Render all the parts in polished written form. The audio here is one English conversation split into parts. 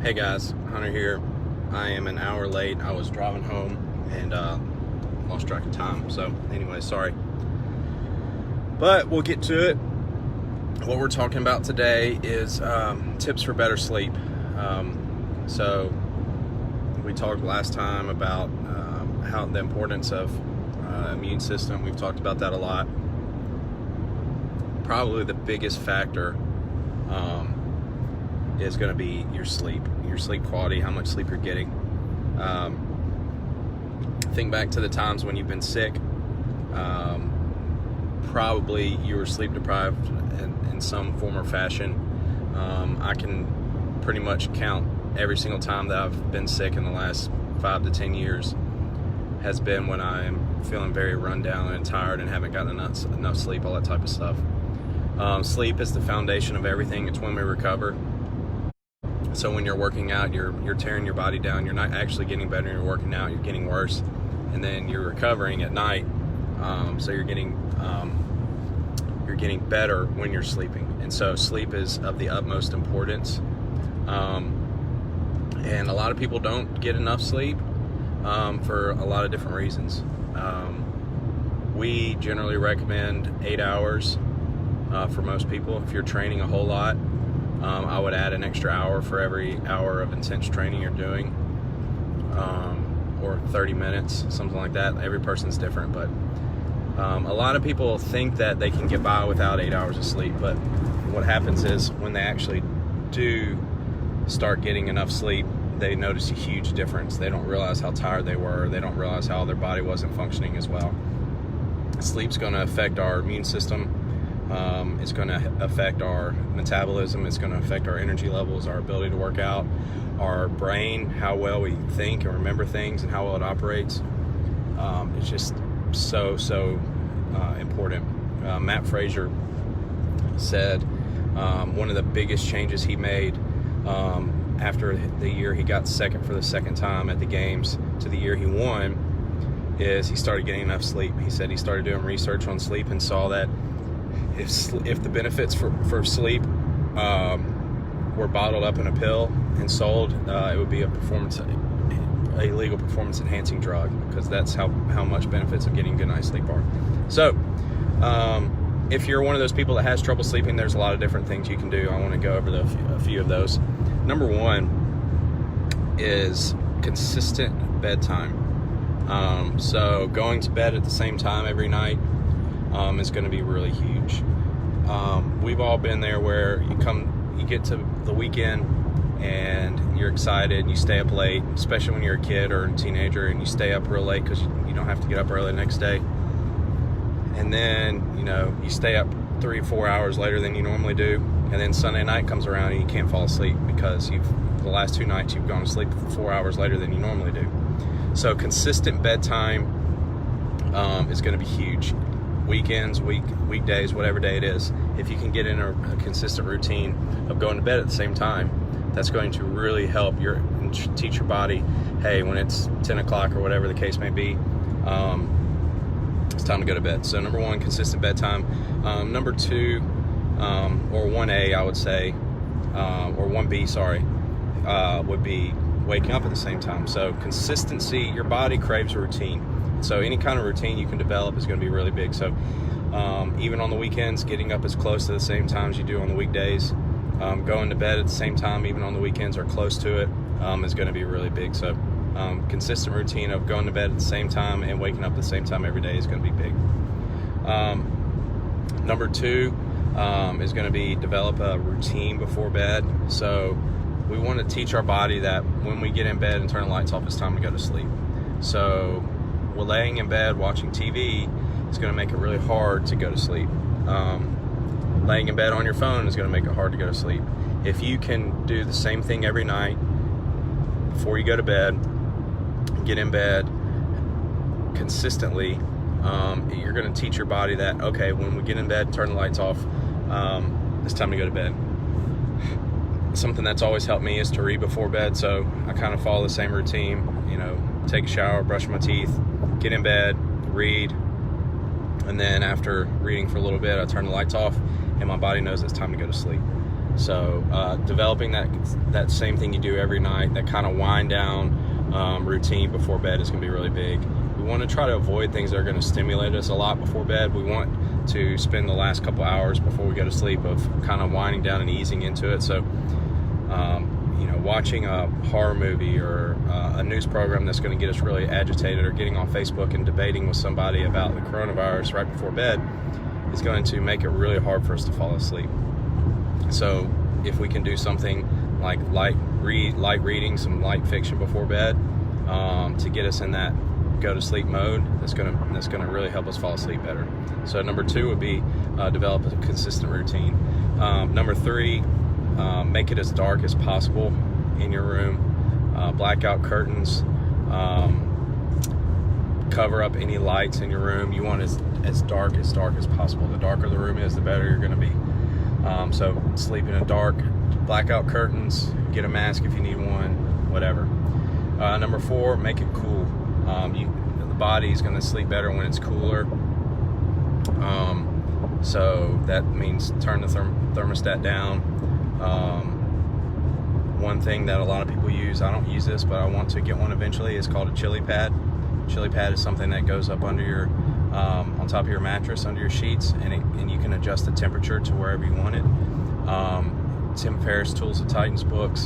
Hey guys, Hunter here. I am an hour late. I was driving home and lost track of time. So anyway, sorry. But we'll get to it. What we're talking about today is tips for better sleep. So we talked last time about how the importance of immune system. We've talked about that a lot. Probably the biggest factor is going to be your sleep quality, how much sleep you're getting. Think back to the times when you've been sick. Probably you were sleep deprived in some form or fashion. I can pretty much count every single time that I've been sick in the last 5 to 10 years has been when I'm feeling very run down and tired and haven't gotten enough sleep, all that type of stuff. Sleep is the foundation of everything. It's when we recover. So when you're working out, you're tearing your body down. You're not actually getting better. You're working out. You're getting worse, and then you're recovering at night. So you're getting better when you're sleeping. And so sleep is of the utmost importance. And a lot of people don't get enough sleep for a lot of different reasons. We generally recommend 8 hours for most people. If you're training a whole lot, I would add an extra hour for every hour of intense training you're doing, or 30 minutes, something like that. Every person's different, but a lot of people think that they can get by without 8 hours of sleep, but what happens is when they actually do start getting enough sleep, they notice a huge difference. They don't realize how tired they were. They don't realize how their body wasn't functioning as well. Sleep's going to affect our immune system. It's going to affect our metabolism. It's going to affect our energy levels, our ability to work out, our brain, how well we think and remember things, and how well it operates. It's just so important. Matt Frazier said one of the biggest changes he made after the year he got second for the second time at the games to the year he won is he started getting enough sleep. He said he started doing research on sleep and saw that if the benefits for sleep were bottled up in a pill and sold, it would be a legal performance enhancing drug, because that's how much benefits of getting a good night's sleep are. So if you're one of those people that has trouble sleeping, there's a lot of different things you can do. I want to go over a few of those. Number one is consistent bedtime. So going to bed at the same time every night is going to be really huge. We've all been there where you get to the weekend and you're excited and you stay up late, especially when you're a kid or a teenager, and you stay up real late because you don't have to get up early the next day. And then, you stay up 3 or 4 hours later than you normally do. And then Sunday night comes around and you can't fall asleep because the last 2 nights you've gone to sleep 4 hours later than you normally do. So consistent bedtime is going to be huge. Weekends, weekdays, whatever day it is, if you can get in a consistent routine of going to bed at the same time, that's going to really help teach your body, hey, when it's 10 o'clock or whatever the case may be, it's time to go to bed. So number one, consistent bedtime. Number two, or 1A, I would say, or 1B, sorry, would be waking up at the same time. So consistency, your body craves routine. So any kind of routine you can develop is going to be really big. So even on the weekends, getting up as close to the same time as you do on the weekdays, going to bed at the same time, even on the weekends or close to it, is going to be really big. So consistent routine of going to bed at the same time and waking up at the same time every day is going to be big. Number two is going to be develop a routine before bed. So we want to teach our body that when we get in bed and turn the lights off, it's time to go to sleep. So we're laying in bed watching TV is going to make it really hard to go to sleep. Laying in bed on your phone is going to make it hard to go to sleep. If you can do the same thing every night before you go to bed, get in bed consistently, you're going to teach your body that, okay, when we get in bed, turn the lights off, it's time to go to bed. Something that's always helped me is to read before bed, so I kind of follow the same routine, take a shower, brush my teeth, get in bed, read, and then after reading for a little bit, I turn the lights off and my body knows it's time to go to sleep. So developing that same thing you do every night, that kind of wind down routine before bed is going to be really big. We want to try to avoid things that are going to stimulate us a lot before bed. We want to spend the last couple hours before we go to sleep of kind of winding down and easing into it. So watching a horror movie or a news program that's going to get us really agitated, or getting on Facebook and debating with somebody about the coronavirus right before bed is going to make it really hard for us to fall asleep. So if we can do something like light reading, some light fiction before bed, to get us in that go to sleep mode, that's gonna really help us fall asleep better. So number 2 would be develop a consistent routine. Number 3, make it as dark as possible in your room. Blackout curtains, cover up any lights in your room. You want as dark as possible. The darker the room is, the better you're going to be. So sleep in a dark, blackout curtains, get a mask if you need one, whatever. Number 4, make it cool. The body's going to sleep better when it's cooler. So that means turn the thermostat down. One thing that a lot of people use, I don't use this, but I want to get one eventually, is called a chili pad. Chili pad is something that goes up under your, on top of your mattress, under your sheets, and you can adjust the temperature to wherever you want it. Tim Ferriss' Tools of Titans book,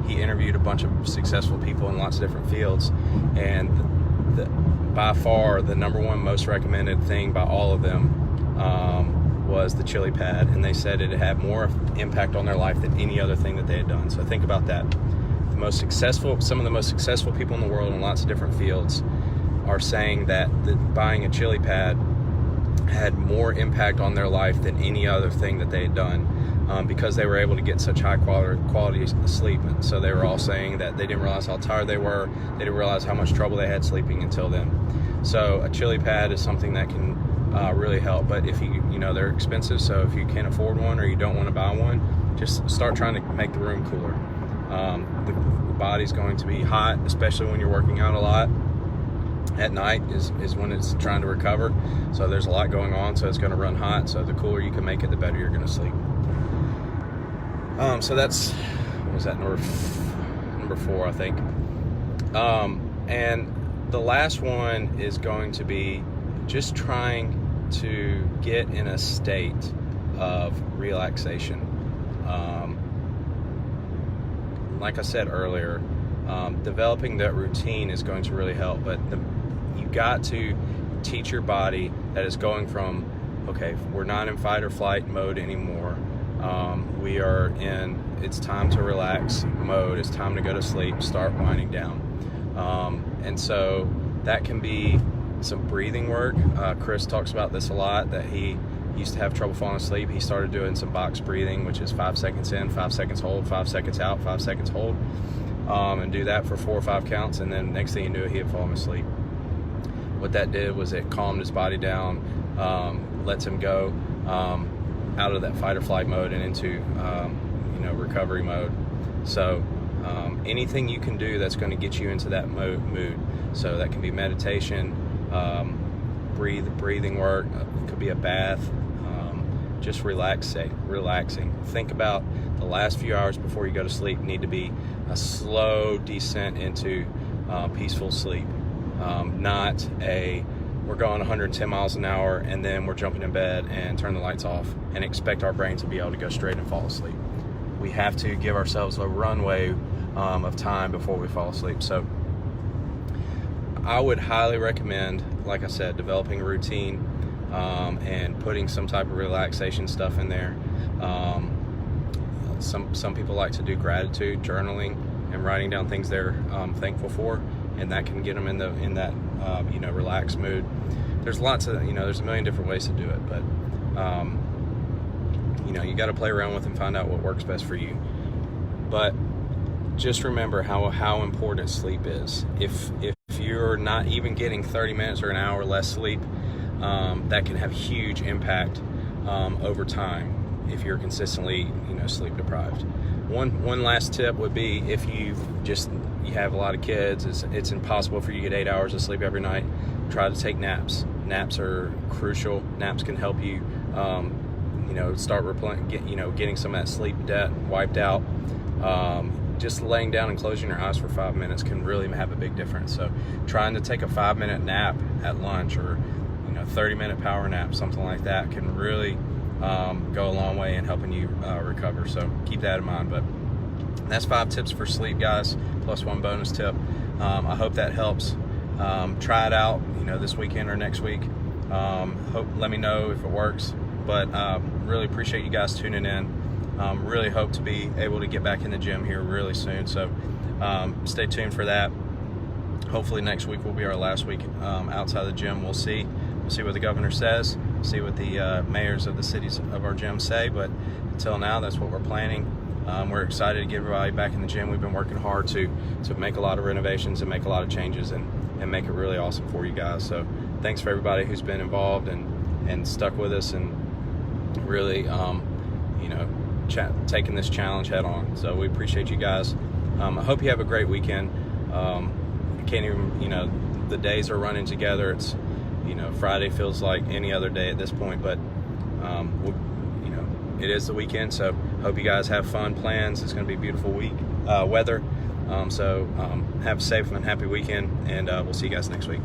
he interviewed a bunch of successful people in lots of different fields, and by far the number 1 most recommended thing by all of them was the chili pad, and they said it had more impact on their life than any other thing that they had done. So think about that. Some of the most successful people in the world in lots of different fields are saying that buying a chili pad had more impact on their life than any other thing that they had done, because they were able to get such high quality sleep. And so they were all saying that they didn't realize how tired they were. They didn't realize how much trouble they had sleeping until then. So a chili pad is something that can really help. But if they're expensive, so if you can't afford one or you don't want to buy one, just start trying to make the room cooler. The body's going to be hot, especially when you're working out a lot. At night is when it's trying to recover, so there's a lot going on, so it's going to run hot. So the cooler you can make it, the better you're going to sleep. So that's, what was that, number 4, I think. And the last one is going to be just trying to get in a state of relaxation. Like I said earlier, developing that routine is going to really help, but you got to teach your body that it's going from, okay, we're not in fight or flight mode anymore. We are in, it's time to relax mode. It's time to go to sleep, start winding down. And so that can be some breathing work. Chris talks about this a lot, that he used to have trouble falling asleep. He started doing some box breathing, which is 5 seconds in, 5 seconds hold, 5 seconds out, 5 seconds hold, and do that for 4 or 5 counts, and then next thing you knew, he had fallen asleep. What that did was it calmed his body down, lets him go out of that fight or flight mode and into recovery mode. So anything you can do that's going to get you into that mood. So that can be meditation, breathing work, it could be a bath, just relaxing. Think about the last few hours before you go to sleep need to be a slow descent into peaceful sleep, not we're going 110 miles an hour and then we're jumping in bed and turn the lights off and expect our brain to be able to go straight and fall asleep. We have to give ourselves a runway of time before we fall asleep. So I would highly recommend, like I said, developing a routine and putting some type of relaxation stuff in there. Some people like to do gratitude journaling and writing down things they're thankful for, and that can get them in that relaxed mood. There's lots of there's a million different ways to do it, but you got to play around with and find out what works best for you. But just remember how important sleep is. If you're not even getting 30 minutes or an hour less sleep, that can have huge impact over time if you're consistently sleep deprived. One last tip would be, if you have a lot of kids, it's impossible for you to get 8 hours of sleep every night, try to take naps. Naps are crucial. Naps can help you start getting some of that sleep debt wiped out. Just laying down and closing your eyes for 5 minutes can really have a big difference. So trying to take a 5-minute nap at lunch, or 30-minute power nap, something like that, can really go a long way in helping you recover. So keep that in mind. But that's 5 tips for sleep, guys, plus 1 bonus tip. I hope that helps. Try it out, this weekend or next week. Let me know if it works. But really appreciate you guys tuning in. Really hope to be able to get back in the gym here really soon. So stay tuned for that. Hopefully next week will be our last week outside the gym. We'll see. We'll see what the governor says. See what the mayors of the cities of our gym say. But until now, that's what we're planning. We're excited to get everybody back in the gym. We've been working hard to make a lot of renovations and make a lot of changes and make it really awesome for you guys. So thanks for everybody who's been involved and stuck with us and really taking this challenge head on. So we appreciate you guys. I hope you have a great weekend. I can't even, the days are running together. It's, Friday feels like any other day at this point, but it is the weekend. So hope you guys have fun plans. It's going to be beautiful weather. So have a safe and happy weekend, and we'll see you guys next week.